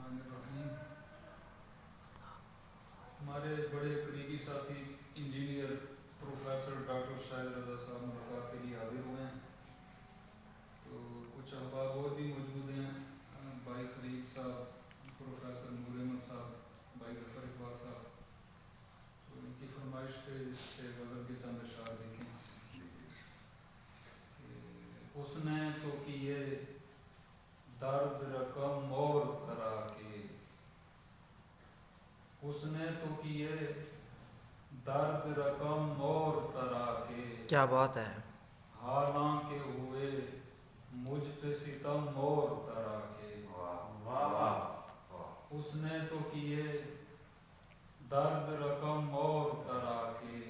الرحمن الرحیم. ہمارے بڑے قریبی ساتھی انجینئر پروفیسر ڈاکٹر شاہد رضا صاحب ملاقات کے لیے حاضر ہوئے ہیں. تو کچھ احباب اور بھی موجود ہیں. بھائی فرید صاحب، پروفیسر نور احمد صاحب، بھائی ظفر اقبال صاحب. تو ان کی فرمائش پہ سے غزل کے چند اشعار دیکھیں. اس نے تو کیے درد رقم اور کرا کے، اس نے تو کیے درد رقم اور طرح کے. کیا بات ہے. حالانکہ ہوئے مجھ پہ ستم اور طرح کے. اس نے تو کیے درد رقم اور طرح کے،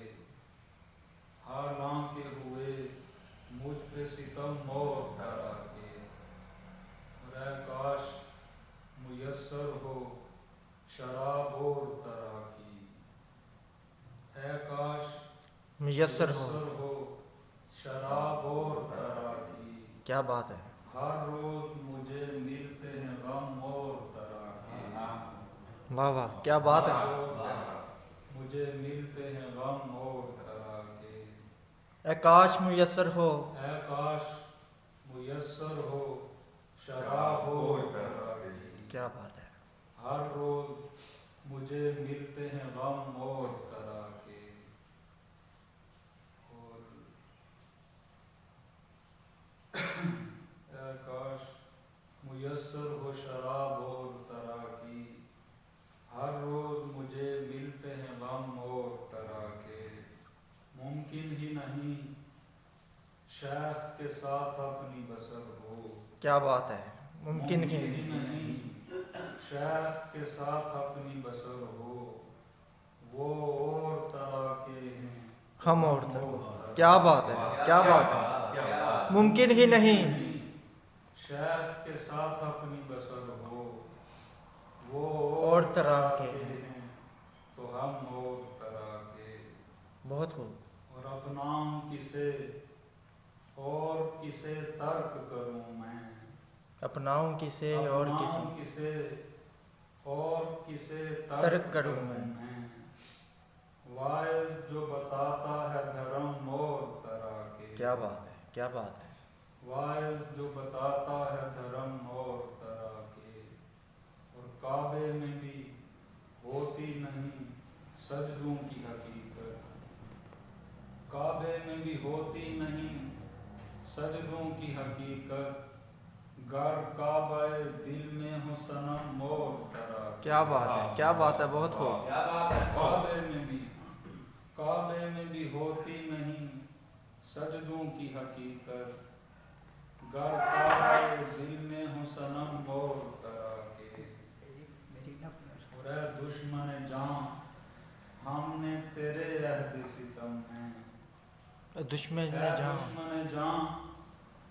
حالانکہ ہوئے مجھ پہ ستم اور طرح کے. اور اے کاش میسر ہو شراب اور طرح کی، اے کاش میسر ہو. شراب اور طرح کی. کیا بات ہے. ہر روز مجھے ملتے ہیں غم اور طرح کے. واہ واہ کیا بات ہے. مجھے ملتے ہیں غم اور طرح کے. اے کاش میسر ہو. اے کاش میسر ہو شراب اور طرح کی. کیا بات ہے. ہر روز مجھے ملتے ہیں غم اور طرح کے. اور اے کاش میسر ہو شراب اور طرح کی، ہر روز مجھے ملتے ہیں غم اور طرح کے. ممکن ہی نہیں شیخ کے ساتھ اپنی بسر ہو. کیا بات ہے. ممکن ہی نہیں شیخ کے ساتھ اپنی بسر ہو. وہ اور طرح کے ہیں ہم اور طرح. کیا بات ہے. کیا بات ہے. ممکن ہی نہیں شیخ کے ساتھ اپنی بسر ہو. وہ اور طرح کے ہیں تو ہم اور طرح کے. بہت خوب. اور اپناؤں کسے اور کسے ترک کروں میں. اپناؤں کسے اور کسے اور کسے ترک کروں میں. وائز جو بتاتا ہے دھرم اور طرح کے. کیا بات ہے. کیا بات ہے. وائز جو بتاتا ہے دھرم اور طرح کے. اور کعبے میں بھی ہوتی نہیں سجدوں کی حقیقت. کعبے میں بھی ہوتی نہیں سجدوں کی حقیقت. گر کعبہ دل میں ہو صنم اور طرح کے. کیا بات ہے. کیا بات ہے. بہت خوب. کعبے میں بھی ہوتی نہیں سجدوں کی حقیقت. گر کعبہ دل میں ہو صنم اور طرح کے. اور اے دشمن جان ہم نے تیرے عہد ستم میں. دشمن اے دشمن جان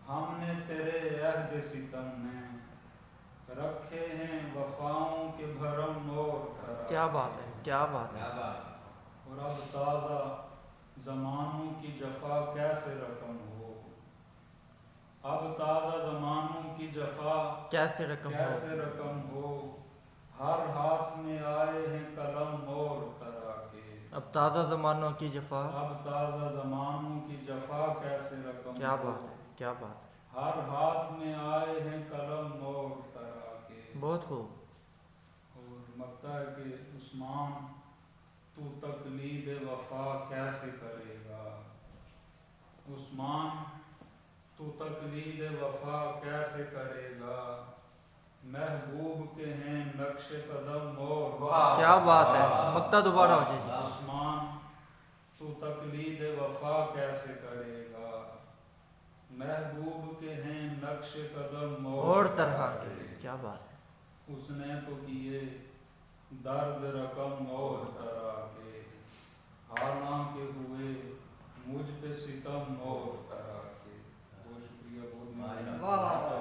ہم نے تیرے عہد ستم میں رکھے ہیں وفاؤں کے بھرم اور طرح. کیا بات ہے. کیا بات ہے. اور اب تازہ زمانوں کی جفا کیسے رقم ہو. اب تازہ زمانوں کی جفا کیسے رقم ہو. ہر ہاتھ میں آئے ہیں قلم اور طرح کے. اب تازہ زمانوں کی جفا. اب تازہ زمانوں کی جفا کیسے رقم کیا ہو. بات ہے. کیا بات ہے. ہر ہاتھ میں آئے ہیں قلم اور طرح کے. بہت خوب. اور مقطع ہے کہ عثمان تو تقلید وفا کیسے کرے گا. عثمان تو تقلید وفا کیسے کرے گا. محبوب کے ہیں نقش قدم اور. کیا بات ہے. مقطع دوبارہ ہو جائے. عثمان تو تقلید وفا کیسے کرے گا. محبوب کے ہیں نقش قدم اور طرح کے. کیا بات ہے. اس نے تو کیے درد رقم اور طرح کے، حالانکہ ہوئے مجھ پہ ستم اور طرح کے. بہت شکریہ. بہت